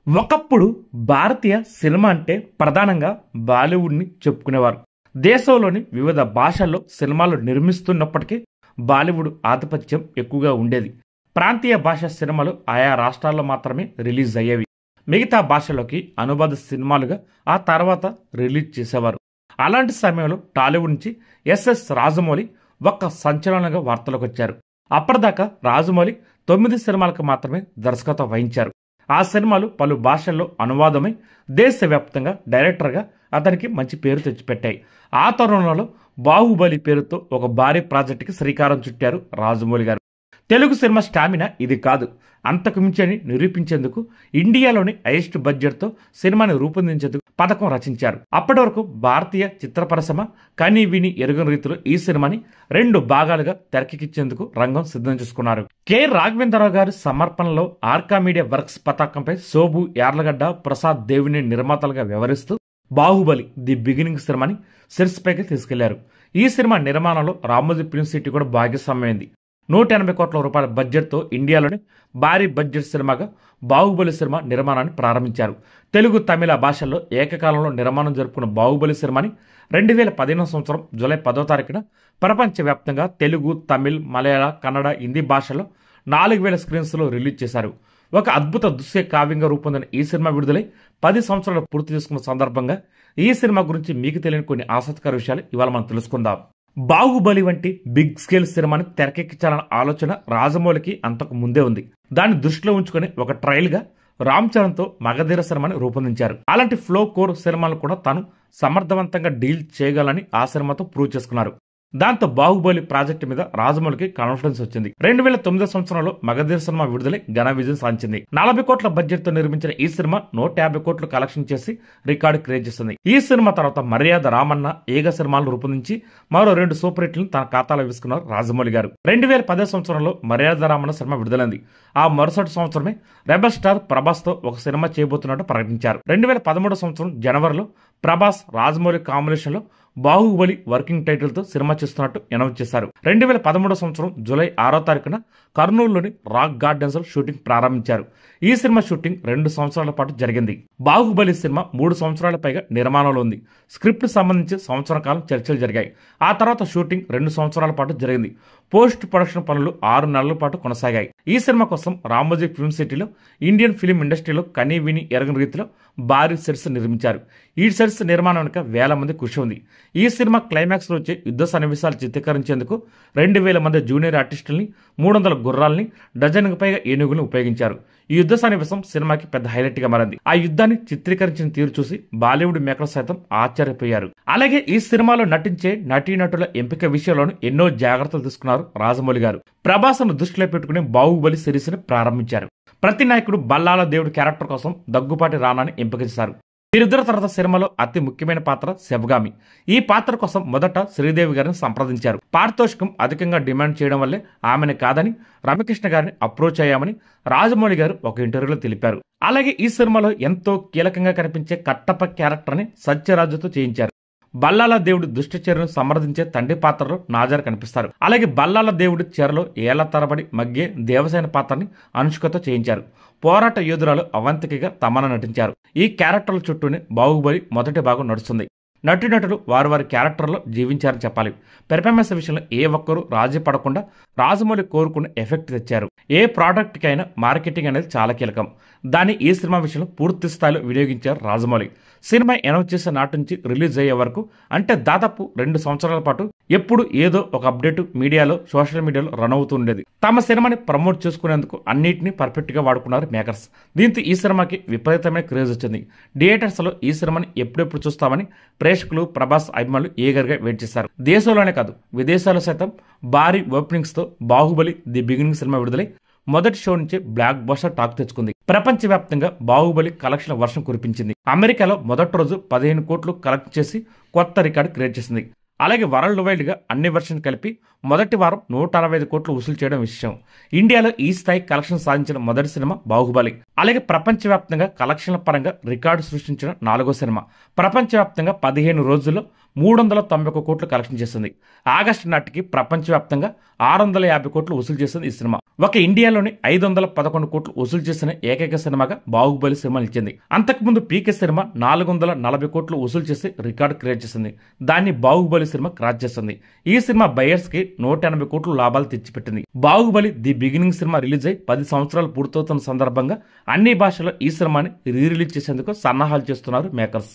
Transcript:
ఒకప్పుడు భారతీయ సినిమా అంటే ప్రధానంగా బాలీవుడ్ని చెప్పుకునేవారు. దేశంలోని వివిధ భాషల్లో సినిమాలు నిర్మిస్తున్నప్పటికీ బాలీవుడ్ ఆధిపత్యం ఎక్కువగా ఉండేది. ప్రాంతీయ భాష సినిమాలు ఆయా రాష్ట్రాల్లో మాత్రమే రిలీజ్ అయ్యేవి. మిగతా భాషలోకి అనువాద సినిమాలుగా ఆ తర్వాత రిలీజ్ చేసేవారు. అలాంటి సమయంలో టాలీవుడ్ నుంచి ఎస్ఎస్ రాజమౌళి ఒక్క సంచలనంగా వార్తలకు వచ్చారు. అప్పటిదాకా రాజమౌళి 9 సినిమాలకు మాత్రమే దర్శకత్వం వహించారు. ఆ సినిమాలు పలు భాషల్లో అనువాదమై దేశవ్యాప్తంగా డైరెక్టర్గా అతనికి మంచి పేరు తెచ్చిపెట్టాయి. ఆ తరుణంలో బాహుబలి పేరుతో ఒక భారీ ప్రాజెక్టుకి శ్రీకారం చుట్టారు రాజమౌళి గారు. తెలుగు సినిమా స్టామినా ఇది కాదు, అంతకు మించని నిరూపించేందుకు ఇండియాలోని హైయెస్ట్ బడ్జెట్తో సినిమాని రూపొందించేందుకు పథకం రచించారు. అప్పటి వరకు భారతీయ చిత్ర పరిశ్రమ కనీ విని ఎరుగని రీతిలో ఈ సినిమాని 2 భాగాలుగా తెరకెక్కించేందుకు రంగం సిద్ధం చేసుకున్నారు. కె రాఘవేంద్రరావు గారి సమర్పణలో ఆర్కా మీడియా వర్క్స్ పతాకంపై శోభు యార్లగడ్డ, ప్రసాద్ దేవిని నిర్మాతలుగా వ్యవహరిస్తూ బాహుబలి ది బిగినింగ్ సినిమాని సెట్స్పైకి తీసుకెళ్లారు. ఈ సినిమా నిర్మాణంలో రామోజీ ఫిల్మ్ సిటీ కూడా భాగస్వామ్యమైంది. 180 కోట్ల రూపాయల బడ్జెట్తో ఇండియాలోని భారీ బడ్జెట్ సినిమాగా బాహుబలి సినిమా నిర్మాణాన్ని ప్రారంభించారు. తెలుగు, తమిళ భాషల్లో ఏకకాలంలో నిర్మాణం జరుపుకున్న బాహుబలి సినిమాని 2015 సంవత్సరం జూలై 10వ తారీఖున ప్రపంచవ్యాప్తంగా తెలుగు, తమిళ్, మలయాళ, కన్నడ, హిందీ భాషలో 4000 స్క్రీన్స్లో రిలీజ్ చేశారు. ఒక అద్భుత దృశ్య కావ్యంగా రూపొందిన ఈ సినిమా విడుదలై 10 సంవత్సరాలు పూర్తి చేసుకున్న సందర్భంగా ఈ సినిమా గురించి మీకు తెలియని కొన్ని ఆసక్తికర విషయాలు ఇవాళ మనం తెలుసుకుందాం. బాహుబలి వంటి బిగ్ స్కేల్ సినిమాని తెరకెక్కించాలన్న ఆలోచన రాజమౌళికి అంతకు ముందే ఉంది. దాన్ని దృష్టిలో ఉంచుకొని ఒక ట్రయల్ గా రామ్ చరణ్ తో మగధీర సినిమాని రూపొందించారు. అలాంటి ఫ్లో కోర్ సినిమాలు కూడా తాను సమర్థవంతంగా డీల్ చేయగలని ఆ సినిమాతో ప్రూవ్ చేసుకున్నారు. దాంతో బాహుబలి ప్రాజెక్టు మీద రాజమౌళికి కాన్ఫిడెన్స్ వచ్చింది. 2009 సంవత్సరంలో మగధీర సినిమా విడుదలై ఘన విజయం సాధించింది. 40 కోట్ల బడ్జెట్ తో నిర్మించిన ఈ సినిమా 150 కోట్లు కలెక్షన్ చేసి రికార్డు క్రియేట్ చేసింది. ఈ సినిమా తర్వాత మర్యాద రామన్న, ఏగ సినిమాలు రూపొందించి మరో 2 సూపర్ హిట్లను తన ఖాతాలో వేసుకున్నారు రాజమౌళి గారు. 2010 సంవత్సరంలో మర్యాద రామన్న సినిమా విడుదలైంది. ఆ మరుసటి సంవత్సరమే రెబల్ స్టార్ ప్రభాస్ తో ఒక సినిమా చేయబోతున్నట్టు ప్రకటించారు. 2013 సంవత్సరం జనవరిలో ప్రభాస్, రాజమౌళి కాంబినేషన్ లో బాహుబలి వర్కింగ్ టైటిల్ తో సినిమా చేస్తున్నట్టు అనౌన్స్ చేశారు. 2013 సంవత్సరం జూలై 6వ తారీఖున కర్నూలులోని రాక్ గార్డెన్స్ లో షూటింగ్ ప్రారంభించారు. ఈ సినిమా షూటింగ్ 2 సంవత్సరాల పాటు జరిగింది. బాహుబలి సినిమా 3 సంవత్సరాల పైగా నిర్మాణంలో ఉంది. స్క్రిప్ట్ సంబంధించి సంవత్సర కాలం చర్చలు జరిగాయి. ఆ తర్వాత షూటింగ్ 2 సంవత్సరాల పాటు జరిగింది. పోస్ట్ ప్రొడక్షన్ పనులు 6 నెలల పాటు కొనసాగాయి. ఈ సినిమా కోసం రామోజీ ఫిల్మ్ సిటీలో ఇండియన్ ఫిల్మ్ ఇండస్ట్రీలో కనీ విని ఎరగని రీతిలో భారీ సెట్స్ నిర్మించారు. ఈ సెట్స్ నిర్మాణం వెనుక వేల మంది కృషి ఉంది. ఈ సినిమా క్లైమాక్స్ లో వచ్చే యుద్ధ సన్నివేశాలు చిత్రీకరించేందుకు 2000 మంది జూనియర్ ఆర్టిస్టుల్ని, 300 గుర్రాల్ని, డజన్కు పైగా ఏనుగులను ఉపయోగించారు. ఈ యుద్ధ సన్నివేశం సినిమాకి పెద్ద హైలైట్ గా మారింది. ఆ యుద్ధాన్ని చిత్రీకరించిన తీరు చూసి బాలీవుడ్ మేకర్స్ సైతం ఆశ్చర్యపోయారు. అలాగే ఈ సినిమాలో నటించే నటీనటుల ఎంపిక విషయంలోనూ ఎన్నో జాగ్రత్తలు తీసుకున్నారు రాజమౌళి గారు. ప్రభాస్ను దృష్టిలో పెట్టుకుని బాహుబలి సిరీస్ ని ప్రారంభించారు. ప్రతి నాయకుడు బల్లాల దేవుడి క్యారెక్టర్ కోసం దగ్గుపాటి రానాని ఎంపిక చేశారు. వీరిద్దరు తర్వాత సినిమాలో అతి ముఖ్యమైన పాత్ర శివగామి. ఈ పాత్ర కోసం మొదట శ్రీదేవి గారిని సంప్రదించారు. పారితోషికం అధికంగా డిమాండ్ చేయడం వల్లే ఆమెను కాదని రమకృష్ణ గారిని అప్రోచ్ అయ్యామని రాజమౌళి గారు ఒక ఇంటర్వ్యూలో తెలిపారు. అలాగే ఈ సినిమాలో ఎంతో కీలకంగా కనిపించే కట్టప్ప క్యారెక్టర్ ని సత్యరాజుతో చేయించారు. బల్లాల దేవుడి దుష్ట చర్యను సమర్థించే తండ్రి పాత్రలో నాజర్ కనిపిస్తారు. అలాగే బల్లాల దేవుడి చెరలో ఏళ్ల తరబడి మగ్గే దేవసేన పాత్రని అనుష్కతో చేయించారు. పోరాట యోధురాలు అవంతికగా తమన నటించారు. ఈ క్యారెక్టర్ల చుట్టూనే బాహుబలి మొదటి భాగం నడుస్తుంది. నటులు వారి క్యారెక్టర్లో జీవించారని చెప్పాలి. పెర్ఫార్మెన్స్ విషయంలో ఏ ఒక్కరూ రాజీ పడకుండా రాజమౌళి కోరుకున్న ఎఫెక్ట్ తెచ్చారు. ఏ ప్రోడక్ట్ కి అయినా మార్కెటింగ్ అనేది చాలా కీలకం. దాన్ని ఈ సినిమా విషయంలో పూర్తి స్థాయిలో వినియోగించారు రాజమౌళి. సినిమా అనౌన్స్ చేసే నాటి నుంచి రిలీజ్ అయ్యే వరకు అంటే దాదాపు 2 సంవత్సరాల పాటు ఎప్పుడు ఏదో ఒక అప్డేట్ మీడియాలో, సోషల్ మీడియాలో రన్ అవుతూ ఉండేది. తమ సినిమాని ప్రమోట్ చేసుకునేందుకు అన్నిటినీ పర్ఫెక్ట్ గా వాడుకున్నారు మేకర్స్. దీంతో ఈ సినిమాకి విపరీతమైన క్రేజ్ వచ్చింది. థియేటర్స్ లో ఈ సినిమాని ఎప్పుడెప్పుడు చూస్తామని ప్రేక్షకులు, ప్రభాస్ అభిమానులు ఏగర్గా వెయిట్ చేశారు. దేశంలోనే కాదు విదేశాల్లో సైతం భారీ ఓపెనింగ్స్ తో బాహుబలి ది బిగినింగ్ సినిమా విడుదలై మొదటి షో నుంచే బ్లాక్ బస్టర్ టాక్ తెచ్చుకుంది. ప్రపంచవ్యాప్తంగా బాహుబలి కలెక్షన్ల వర్షం కురిపించింది. అమెరికాలో మొదటి రోజు 15 కోట్లు కలెక్ట్ చేసి కొత్త రికార్డు క్రియేట్ చేసింది. అలాగే వరల్డ్ వైడ్ గా అన్ని వర్షన్ కలిపి మొదటి వారం 165 కోట్లు వసూలు చేయడం విషయం. ఇండియాలో ఈ స్థాయి కలెక్షన్ సాధించిన మొదటి సినిమా బాహుబలి. అలాగే ప్రపంచవ్యాప్తంగా కలెక్షన్ల పరంగా రికార్డు సృష్టించిన 4వ సినిమా. ప్రపంచవ్యాప్తంగా 15 రోజుల్లో 391 కోట్లు కలెక్షన్ చేసింది. ఆగస్టు నాటికి ప్రపంచవ్యాప్తంగా 650 కోట్లు వసూలు చేసింది ఈ సినిమా. ఒక ఇండియాలోని 511 కోట్లు వసూలు చేసిన ఏకైక సినిమాగా బాహుబలి సినిమా నిలిచింది. అంతకుముందు పీకే సినిమా 440 కోట్లు వసూలు చేసి రికార్డు క్రియేట్ చేసింది. దాన్ని బాహుబలి సినిమా క్రాస్ చేసింది. ఈ సినిమా బయర్స్ కి 180 కోట్లు లాభాలు తెచ్చిపెట్టింది. Baahubali the beginning cinema release అయి 10 సంవత్సరాలు పూర్తవుతున్న సందర్భంగా అన్ని భాషల్లో ఈ సినిమాని రీ రిలీజ్ చేసేందుకు సన్నాహాలు చేస్తున్నారు మేకర్స్.